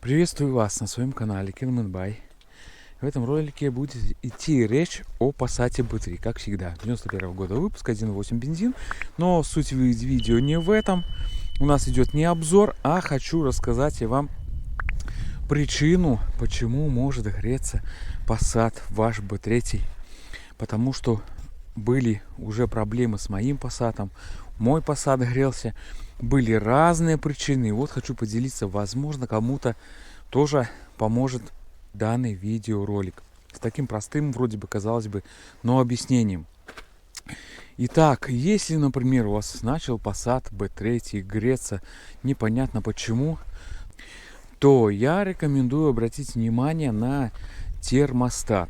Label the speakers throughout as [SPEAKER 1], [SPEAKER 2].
[SPEAKER 1] Приветствую вас на своем канале Кирменбай. В этом ролике будет идти речь о Passat B3, как всегда. 91 года выпуска, 1.8 бензин. Но суть видео не в этом. У нас идет не обзор, а хочу рассказать я вам причину, почему может греться Passat ваш B3. Потому что были уже проблемы с моим Passat. Мой Passat грелся. Были разные причины. И вот хочу поделиться. Возможно, кому-то тоже поможет данный видеоролик. С таким простым, вроде бы, казалось бы, но объяснением. Итак, если, например, у вас начал Passat B3 греться непонятно почему, то я рекомендую обратить внимание на термостат.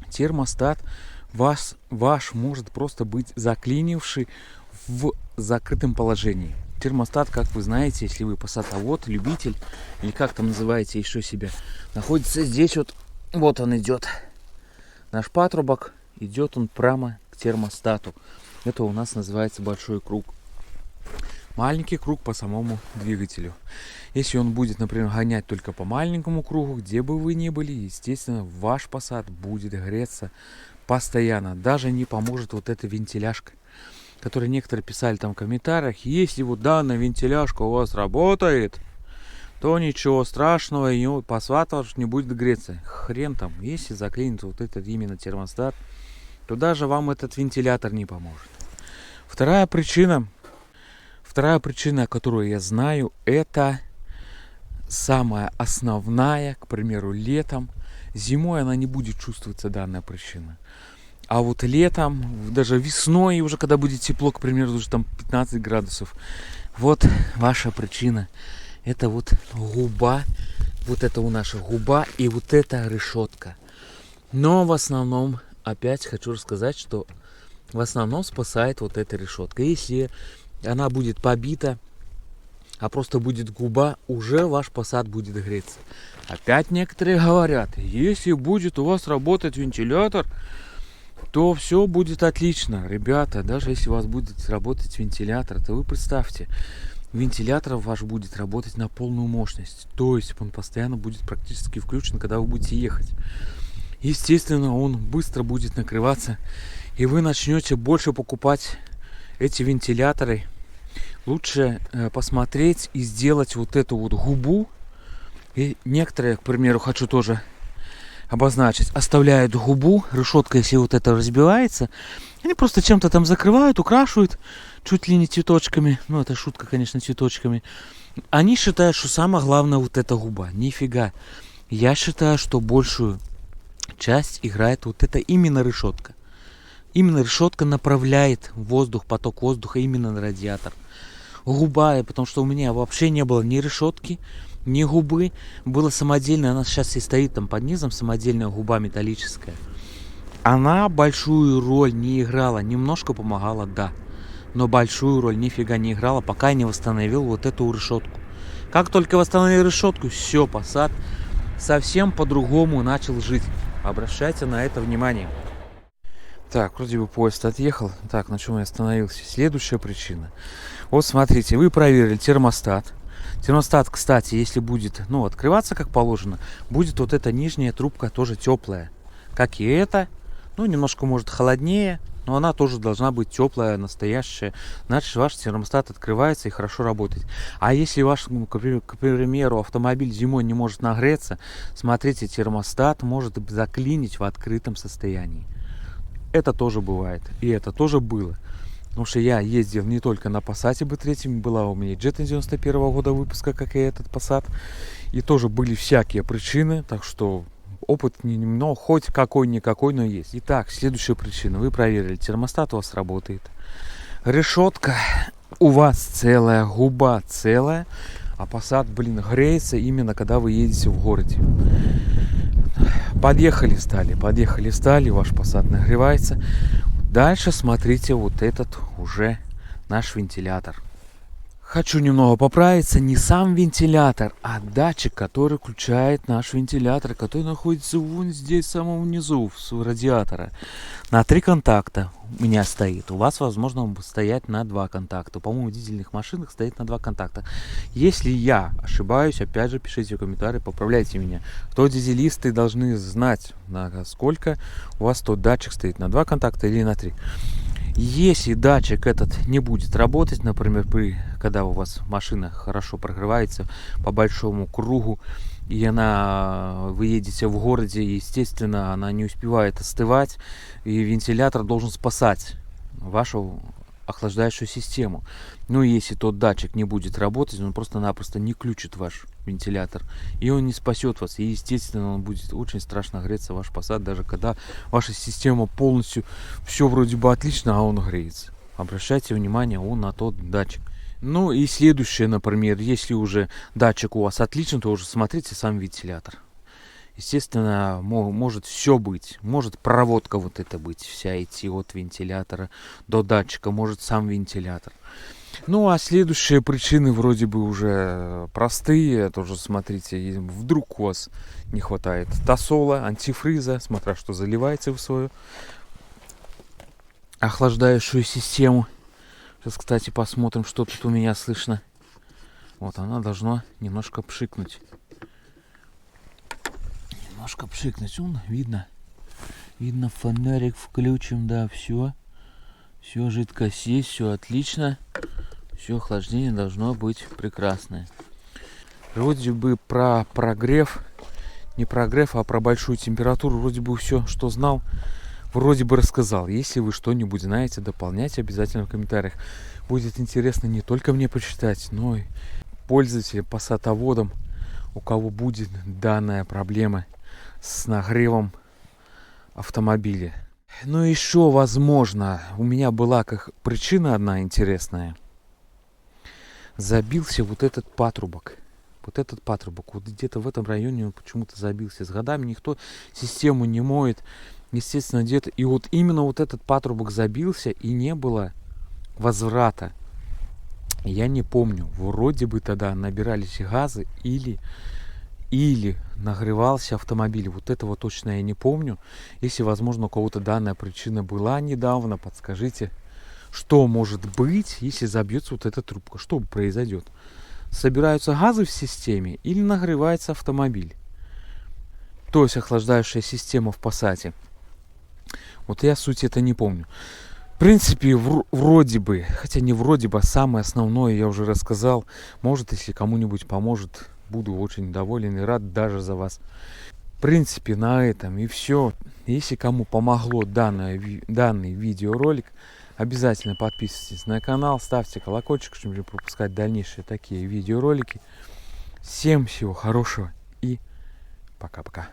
[SPEAKER 1] Термостат ваш может просто быть заклинивший в закрытом положении. Термостат, как вы знаете, если вы пассатовод, любитель, или как там называете еще себя, находится здесь вот он идет. Наш патрубок, идет он прямо к термостату. Это у нас называется большой круг. Маленький круг по самому двигателю. Если он будет, например, гонять только по маленькому кругу, где бы вы ни были, естественно, ваш Passat будет греться постоянно. Даже не поможет вот эта вентиляшка, которые некоторые писали там в комментариях. Если вот данная вентиляшка у вас работает, то ничего страшного, и Passat не будет греться. Хрен там, если заклинит вот этот именно термостат, то даже вам этот вентилятор не поможет. Вторая причина, которую я знаю, это самая основная, к примеру, летом. Зимой она не будет чувствоваться, данная причина. А вот летом, даже весной, уже когда будет тепло, к примеру, уже там 15 градусов, вот ваша причина. Это вот губа, вот это у наша губа и вот эта решетка. Но в основном, опять хочу рассказать, что в основном спасает вот эта решетка. Если она будет побита, а просто будет губа, уже ваш Passat будет греться. Опять некоторые говорят, если будет у вас работать вентилятор, то все будет отлично. Ребята, даже если у вас будет работать вентилятор, то вы представьте, вентилятор ваш будет работать на полную мощность. То есть он постоянно будет практически включен, когда вы будете ехать. Естественно, он быстро будет накрываться, и вы начнете больше покупать эти вентиляторы. Лучше посмотреть и сделать вот эту вот губу. И некоторые, к примеру, хочу тоже обозначить, оставляют губу, решетка, если вот это разбивается, они просто чем-то там закрывают, украшивают, чуть ли не цветочками. Ну, это шутка, конечно, цветочками. Они считают, что самое главное вот эта губа. Нифига. Я считаю, что большую часть играет вот эта именно решетка. Именно решетка направляет воздух, поток воздуха именно на радиатор. Губа, потому что у меня вообще не было ни решетки, ни губы. Была самодельная, она сейчас и стоит там под низом, самодельная губа металлическая. Она большую роль не играла, немножко помогала, да. Но большую роль нифига не играла, пока я не восстановил вот эту решетку. Как только восстановил решетку, все, Passat совсем по-другому начал жить. Обращайте на это внимание. Так, вроде бы поезд отъехал. Так, на чем я остановился? Следующая причина. Вот смотрите, вы проверили термостат. Термостат, кстати, если будет, открываться как положено, будет вот эта нижняя трубка тоже теплая. Как и эта. Немножко может холоднее, но она тоже должна быть теплая, настоящая. Значит, ваш термостат открывается и хорошо работает. А если ваш, к примеру, автомобиль зимой не может нагреться, смотрите, термостат может заклинить в открытом состоянии. Это тоже бывает. И это тоже было. Потому что я ездил не только на Passat B3, была у меня Jetta 91 года выпуска, как и этот Passat. И тоже были всякие причины, так что опыт немного, хоть какой-никакой, но есть. Итак, следующая причина. Вы проверили, термостат у вас работает. Решетка у вас целая, губа целая, а Passat, греется именно когда вы едете в городе. Подъехали стали, ваш Passat нагревается. Дальше смотрите вот этот уже наш вентилятор. Хочу немного поправиться, не сам вентилятор, а датчик, который включает наш вентилятор, который находится вон здесь, в самом внизу, в радиатора. На 3 контакта у меня стоит. У вас, возможно, стоять на 2 контакта. По-моему, в дизельных машинах стоит на 2 контакта. Если я ошибаюсь, опять же, пишите в комментарии, поправляйте меня. Кто дизелисты должны знать, на сколько у вас тот датчик стоит, на 2 контакта или на 3. Если датчик этот не будет работать, например, когда у вас машина хорошо прогревается по большому кругу, и вы едете в городе, естественно, она не успевает остывать, и вентилятор должен спасать вашу охлаждающую систему. Но если тот датчик не будет работать, он просто-напросто не включит ваш вентилятор, и он не спасет вас. И, естественно, он будет очень страшно греться, ваш Passat, даже когда ваша система полностью, все вроде бы отлично, а он греется. Обращайте внимание на тот датчик. Ну и следующее, например, если уже датчик у вас отличный, то уже смотрите сам вентилятор. Естественно, может все быть. Может проводка вот эта быть, вся идти от вентилятора до датчика, может сам вентилятор. Ну а следующие причины вроде бы уже простые. Тоже смотрите, вдруг у вас не хватает тосола, антифриза, смотря что заливаете в свою охлаждающую систему. Сейчас, кстати, посмотрим, что тут у меня слышно. Вот она должна немножко пшикнуть. Немножко пшикнуть. Видно. Видно, фонарик включим, да, все. Все, жидкость есть, все отлично. Все, охлаждение должно быть прекрасное. Вроде бы про прогрев, не прогрев, а про большую температуру, вроде бы все, что знал, вроде бы рассказал. Если вы что-нибудь знаете, дополняйте обязательно в комментариях. Будет интересно не только мне почитать, но и пользователям, пассатоводам, у кого будет данная проблема с нагревом автомобиля. Ну еще, возможно, у меня была как причина одна интересная. Забился вот этот патрубок. Вот где-то в этом районе он почему-то забился. С годами никто систему не моет. Естественно, где-то. И вот именно вот этот патрубок забился, и не было возврата. Я не помню. Вроде бы тогда набирались газы или нагревался автомобиль. Вот этого точно я не помню. Если, возможно, у кого-то данная причина была недавно, подскажите, что может быть, если забьется вот эта трубка. Что произойдет? Собираются газы в системе или нагревается автомобиль? То есть охлаждающая система в Passat. Вот я суть это не помню. В принципе, вроде бы, хотя не вроде бы, а самое основное я уже рассказал. Может, если кому-нибудь поможет, буду очень доволен и рад даже за вас. В принципе, на этом и все. Если кому помогло данный видеоролик, обязательно подписывайтесь на канал, ставьте колокольчик, чтобы не пропускать дальнейшие такие видеоролики. Всем всего хорошего и пока-пока.